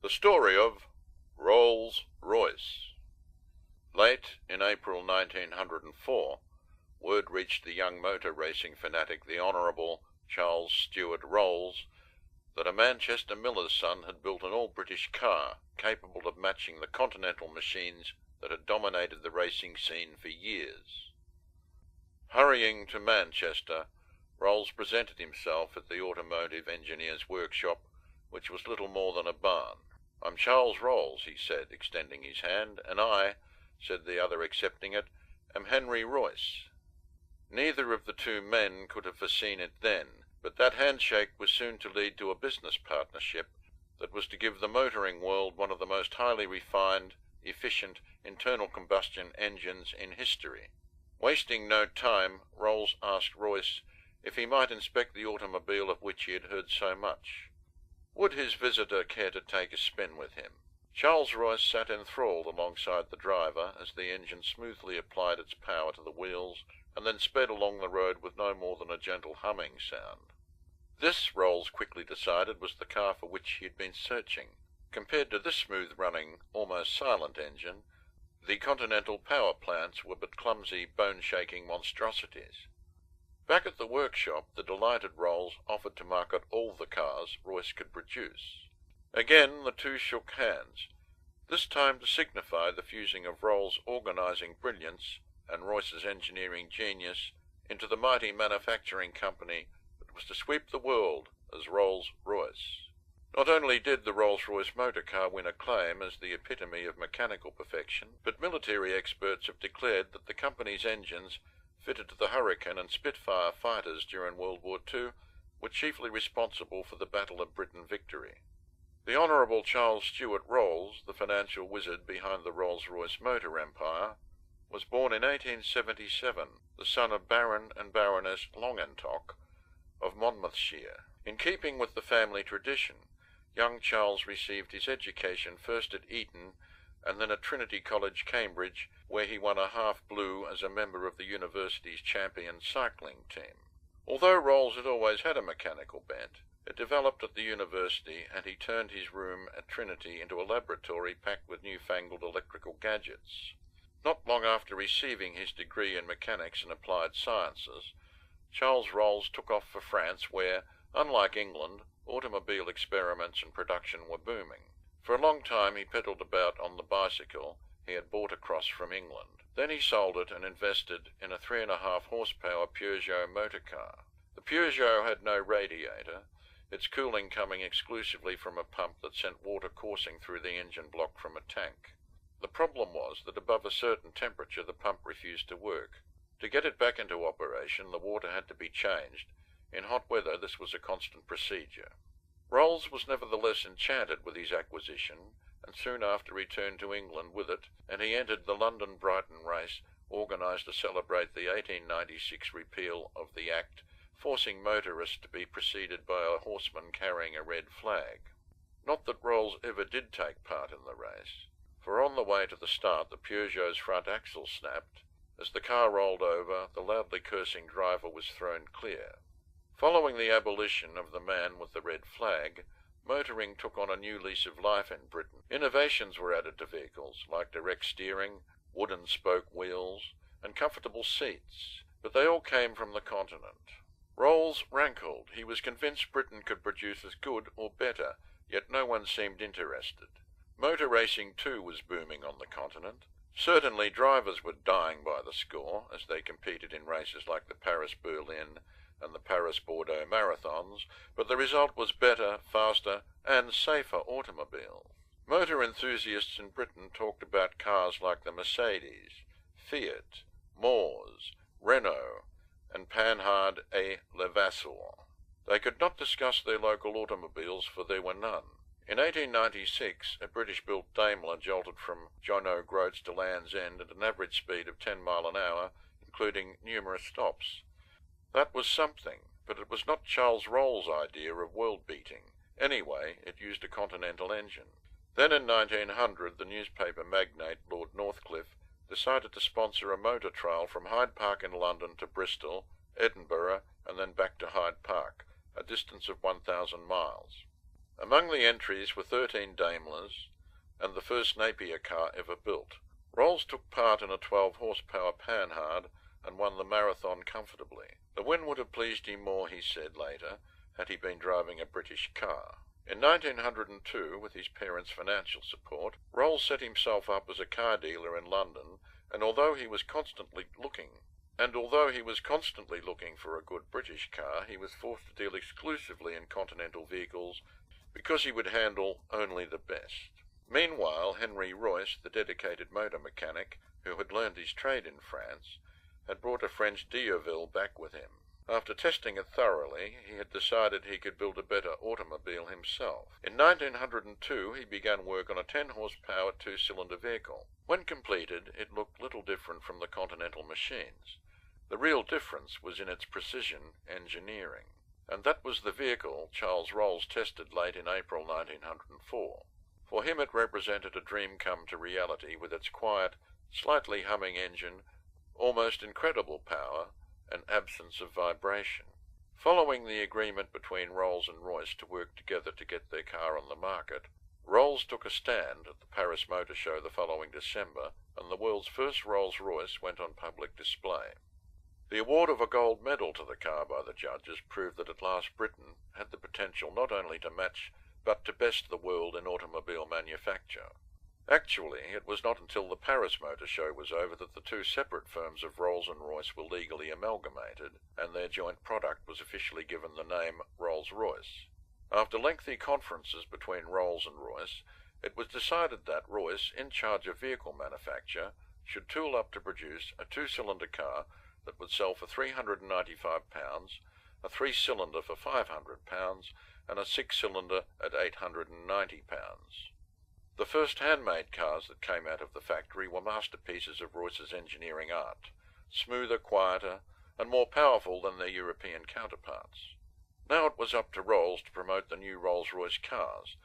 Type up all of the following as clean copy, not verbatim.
The story of Rolls Royce. Late in April 1904, word reached the young motor racing fanatic, the Honourable Charles Stewart Rolls, that a Manchester miller's son had built an all-British car capable of matching the continental machines that had dominated the racing scene for years. Hurrying to Manchester, Rolls presented himself at the automotive engineer's workshop, which was little more than a barn. "I'm Charles Rolls," he said, extending his hand, "and I," said the other, accepting it, "am Henry Royce." Neither of the two men could have foreseen it then, but that handshake was soon to lead to a business partnership that was to give the motoring world one of the most highly refined, efficient, internal combustion engines in history. Wasting no time, Rolls asked Royce if he might inspect the automobile of which he had heard so much. Would his visitor care to take a spin with him? Charles Royce sat enthralled alongside the driver as the engine smoothly applied its power to the wheels and then sped along the road with no more than a gentle humming sound. This, Rolls quickly decided, was the car for which he had been searching. Compared to this smooth-running, almost silent engine, the Continental power plants were but clumsy, bone-shaking monstrosities. Back at the workshop, the delighted Rolls offered to market all the cars Royce could produce. Again the two shook hands, this time to signify the fusing of Rolls' organising brilliance and Royce's engineering genius into the mighty manufacturing company that was to sweep the world as Rolls-Royce. Not only did the Rolls-Royce motor car win acclaim as the epitome of mechanical perfection, but military experts have declared that the company's engines fitted to the Hurricane and Spitfire fighters during World War II were chiefly responsible for the Battle of Britain victory. The Honourable Charles Stewart Rolls, the financial wizard behind the Rolls-Royce motor empire, was born in 1877, the son of Baron and Baroness Longentock of Monmouthshire. In keeping with the family tradition, young Charles received his education first at Eton and then at Trinity College, Cambridge, where he won a half-blue as a member of the university's champion cycling team. Although Rolls had always had a mechanical bent, it developed at the university, and he turned his room at Trinity into a laboratory packed with newfangled electrical gadgets. Not long after receiving his degree in mechanics and applied sciences, Charles Rolls took off for France, where, unlike England, automobile experiments and production were booming. For a long time he pedalled about on the bicycle he had bought across from England. Then he sold it and invested in a 3.5 horsepower Peugeot motor car. The Peugeot had no radiator, its cooling coming exclusively from a pump that sent water coursing through the engine block from a tank. The problem was that above a certain temperature the pump refused to work. To get it back into operation, the water had to be changed. In hot weather this was a constant procedure. Rolls was nevertheless enchanted with his acquisition, and soon after returned to England with it, and he entered the London Brighton race organised to celebrate the 1896 repeal of the Act, forcing motorists to be preceded by a horseman carrying a red flag. Not that Rolls ever did take part in the race, for on the way to the start the Peugeot's front axle snapped. As the car rolled over, the loudly cursing driver was thrown clear. Following the abolition of the man with the red flag, motoring took on a new lease of life in Britain. Innovations were added to vehicles, like direct steering, wooden spoke wheels, and comfortable seats, but they all came from the continent. Rolls rankled. He was convinced Britain could produce as good or better, yet no one seemed interested. Motor racing too was booming on the continent. Certainly drivers were dying by the score as they competed in races like the Paris-Berlin and the Paris-Bordeaux marathons, but the result was better, faster, and safer automobiles. Motor enthusiasts in Britain talked about cars like the Mercedes, Fiat, Mors, Renault, and Panhard et Levasseur. They could not discuss their local automobiles, for there were none. In 1896, a British-built Daimler jolted from John O'Groats to Land's End at an average speed of 10 miles an hour, including numerous stops. That was something, but it was not Charles Rolls' idea of world-beating. Anyway, it used a Continental engine. Then in 1900, the newspaper magnate Lord Northcliffe decided to sponsor a motor trial from Hyde Park in London to Bristol, Edinburgh, and then back to Hyde Park, a distance of 1,000 miles. Among the entries were 13 Daimlers and the first Napier car ever built. Rolls took part in a 12-horsepower Panhard and won the marathon comfortably. The win would have pleased him more, he said later, had he been driving a British car. In 1902, with his parents' financial support, Rolls set himself up as a car dealer in London, and although he was constantly looking for a good British car, he was forced to deal exclusively in continental vehicles because he would handle only the best. Meanwhile, Henry Royce, the dedicated motor mechanic who had learned his trade in France, had brought a French Deauville back with him. After testing it thoroughly, he had decided he could build a better automobile himself. In 1902, he began work on a 10-horsepower two-cylinder vehicle. When completed, it looked little different from the Continental machines. The real difference was in its precision engineering, and that was the vehicle Charles Rolls tested late in April 1904. For him it represented a dream come to reality with its quiet, slightly humming engine, almost incredible power, and absence of vibration. Following the agreement between Rolls and Royce to work together to get their car on the market, Rolls took a stand at the Paris Motor Show the following December, and the world's first Rolls Royce went on public display. The award of a gold medal to the car by the judges proved that at last Britain had the potential not only to match but to best the world in automobile manufacture. Actually, it was not until the Paris Motor Show was over that the two separate firms of Rolls and Royce were legally amalgamated, and their joint product was officially given the name Rolls-Royce. After lengthy conferences between Rolls and Royce, it was decided that Royce, in charge of vehicle manufacture, should tool up to produce a two-cylinder car that would sell for £395, a three-cylinder for £500, and a six-cylinder at £890. The first handmade cars that came out of the factory were masterpieces of Royce's engineering art, smoother, quieter, and more powerful than their European counterparts. Now it was up to Rolls to promote the new Rolls-Royce cars,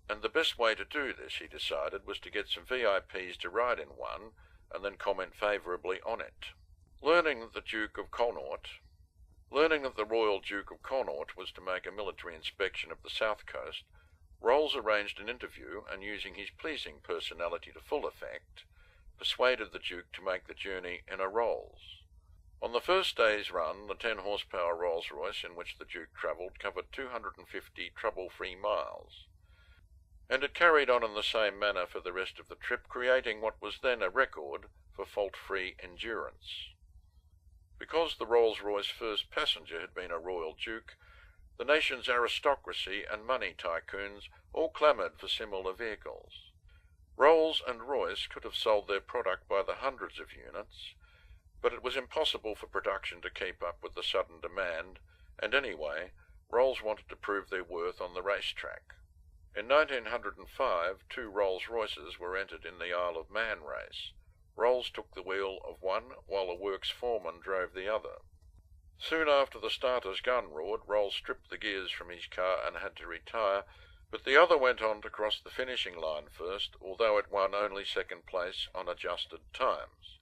and the best way to do this, he decided, was to get some VIPs to ride in one and then comment favourably on it. Learning that the Royal Duke of Connaught was to make a military inspection of the south coast, Rolls arranged an interview and, using his pleasing personality to full effect, persuaded the Duke to make the journey in a Rolls. On the first day's run, the 10-horsepower Rolls-Royce in which the Duke travelled covered 250 trouble-free miles, and it carried on in the same manner for the rest of the trip, creating what was then a record for fault-free endurance. Because the Rolls-Royce first passenger had been a Royal Duke, the nation's aristocracy and money tycoons all clamoured for similar vehicles. Rolls and Royce could have sold their product by the hundreds of units, but it was impossible for production to keep up with the sudden demand, and anyway, Rolls wanted to prove their worth on the racetrack. In 1905, two Rolls-Royces were entered in the Isle of Man race. Rolls took the wheel of one while a works foreman drove the other. Soon after the starter's gun roared, Rolls stripped the gears from his car and had to retire, but the other went on to cross the finishing line first, although it won only second place on adjusted times.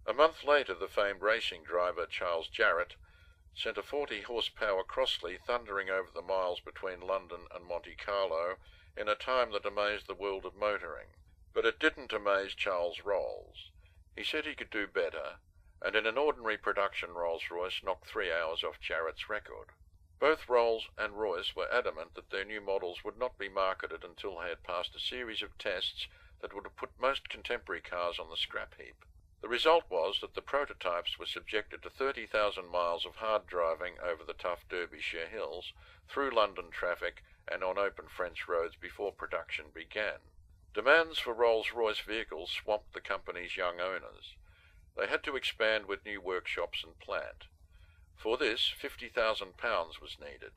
A month later, the famed racing driver Charles Jarrett sent a 40-horsepower Crossley thundering over the miles between London and Monte Carlo in a time that amazed the world of motoring. But it didn't amaze Charles Rolls. He said he could do better, and in an ordinary production Rolls-Royce knocked 3 hours off Jarrett's record. Both Rolls and Royce were adamant that their new models would not be marketed until they had passed a series of tests that would have put most contemporary cars on the scrap heap. The result was that the prototypes were subjected to 30,000 miles of hard driving over the tough Derbyshire hills, through London traffic, and on open French roads before production began. Demands for Rolls-Royce vehicles swamped the company's young owners. They had to expand with new workshops and plant. For this, £50,000 was needed,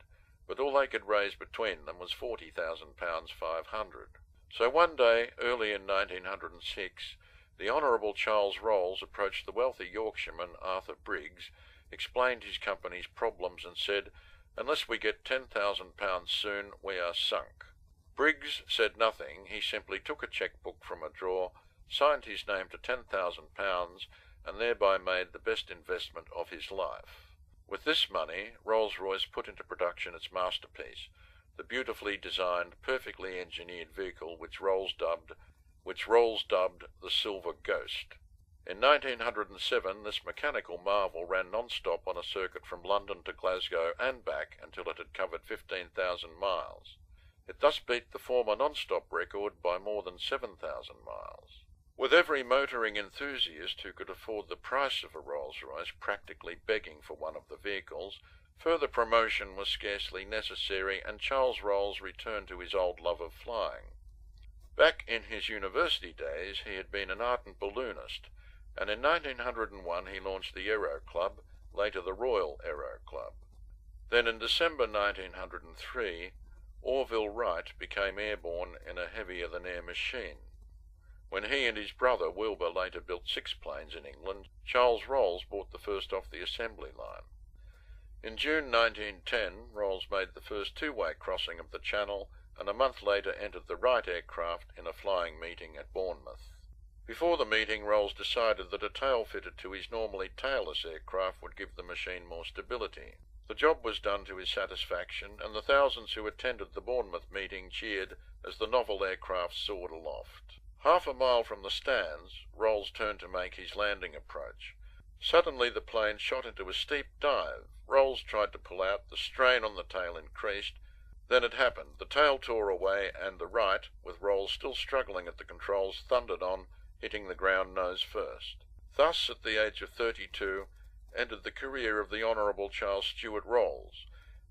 but all they could raise between them was £40,500. So one day, early in 1906, the Honourable Charles Rolls approached the wealthy Yorkshireman Arthur Briggs, explained his company's problems and said, "Unless we get £10,000 soon, we are sunk." Briggs said nothing. He simply took a cheque-book from a drawer, signed his name to £10,000, and thereby made the best investment of his life. With this money, Rolls-Royce put into production its masterpiece, the beautifully designed, perfectly engineered vehicle which Rolls dubbed the Silver Ghost. In 1907 this mechanical marvel ran non-stop on a circuit from London to Glasgow and back until it had covered 15,000 miles. It thus beat the former non-stop record by more than 7,000 miles. With every motoring enthusiast who could afford the price of a Rolls Royce practically begging for one of the vehicles, further promotion was scarcely necessary, and Charles Rolls returned to his old love of flying. Back in his university days he had been an ardent balloonist, and in 1901 he launched the Aero Club, later the Royal Aero Club. Then in December 1903, Orville Wright became airborne in a heavier-than-air machine. When he and his brother Wilbur later built 6 planes in England, Charles Rolls brought the first off the assembly line. In June 1910, Rolls made the first two-way crossing of the Channel, and a month later entered the Wright aircraft in a flying meeting at Bournemouth. Before the meeting, Rolls decided that a tail fitted to his normally tailless aircraft would give the machine more stability. The job was done to his satisfaction, and the thousands who attended the Bournemouth meeting cheered as the novel aircraft soared aloft. Half a mile from the stands, Rolls turned to make his landing approach. Suddenly the plane shot into a steep dive. Rolls tried to pull out, the strain on the tail increased. Then it happened. The tail tore away, and the Wright, with Rolls still struggling at the controls, thundered on, hitting the ground nose first. Thus, at the age of 32, ended the career of the Honourable Charles Stuart Rolls,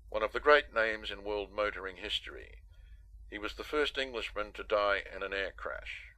one of the great names in world motoring history. He was the first Englishman to die in an air crash.